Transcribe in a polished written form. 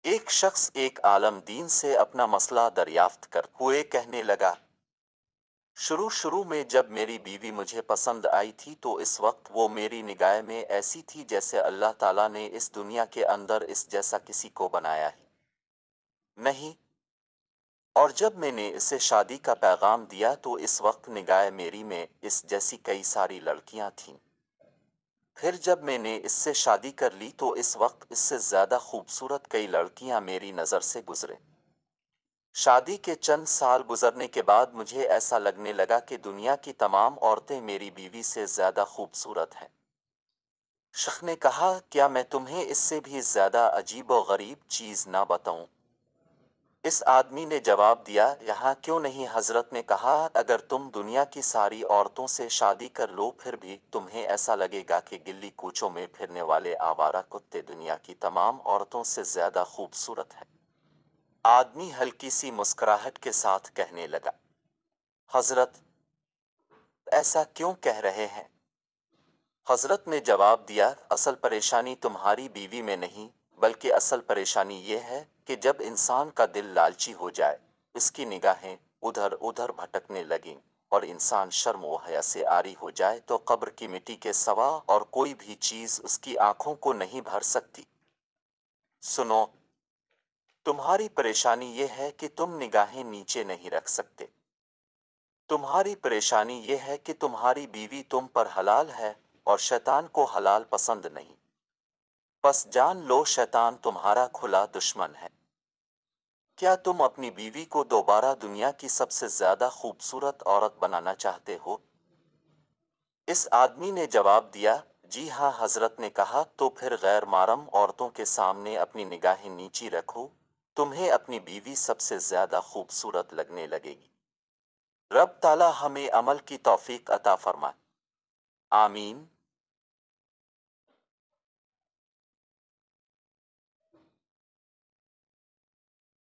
ایک شخص ایک عالم دین سے اپنا مسئلہ دریافت کر ہوئے کہنے لگا، شروع میں جب میری بیوی مجھے پسند آئی تھی تو اس وقت وہ میری نگاہ میں ایسی تھی جیسے اللہ تعالیٰ نے اس دنیا کے اندر اس جیسا کسی کو بنایا ہی نہیں، اور جب میں نے اسے شادی کا پیغام دیا تو اس وقت نگاہ میری میں اس جیسی کئی ساری لڑکیاں تھیں۔ پھر جب میں نے اس سے شادی کر لی تو اس وقت اس سے زیادہ خوبصورت کئی لڑکیاں میری نظر سے گزرے۔ شادی کے چند سال گزرنے کے بعد مجھے ایسا لگنے لگا کہ دنیا کی تمام عورتیں میری بیوی سے زیادہ خوبصورت ہیں۔ شیخ نے کہا، کیا میں تمہیں اس سے بھی زیادہ عجیب و غریب چیز نہ بتاؤں؟ اس آدمی نے جواب دیا، یہاں کیوں نہیں؟ حضرت نے کہا، اگر تم دنیا کی ساری عورتوں سے شادی کر لو پھر بھی تمہیں ایسا لگے گا کہ گلی کوچوں میں پھرنے والے آوارہ کتے دنیا کی تمام عورتوں سے زیادہ خوبصورت ہیں۔ آدمی ہلکی سی مسکراہٹ کے ساتھ کہنے لگا، حضرت ایسا کیوں کہہ رہے ہیں؟ حضرت نے جواب دیا، اصل پریشانی تمہاری بیوی میں نہیں بلکہ اصل پریشانی یہ ہے کہ جب انسان کا دل لالچی ہو جائے، اس کی نگاہیں ادھر ادھر بھٹکنے لگیں اور انسان شرم و حیا سے عاری ہو جائے تو قبر کی مٹی کے سوا اور کوئی بھی چیز اس کی آنکھوں کو نہیں بھر سکتی۔ سنو، تمہاری پریشانی یہ ہے کہ تم نگاہیں نیچے نہیں رکھ سکتے۔ تمہاری پریشانی یہ ہے کہ تمہاری بیوی تم پر حلال ہے اور شیطان کو حلال پسند نہیں۔ پس جان لو شیطان تمہارا کھلا دشمن ہے۔ کیا تم اپنی بیوی کو دوبارہ دنیا کی سب سے زیادہ خوبصورت عورت بنانا چاہتے ہو؟ اس آدمی نے جواب دیا، جی ہاں۔ حضرت نے کہا، تو پھر غیر محرم عورتوں کے سامنے اپنی نگاہیں نیچی رکھو، تمہیں اپنی بیوی سب سے زیادہ خوبصورت لگنے لگے گی۔ رب تعالی ہمیں عمل کی توفیق عطا فرمائے، آمین۔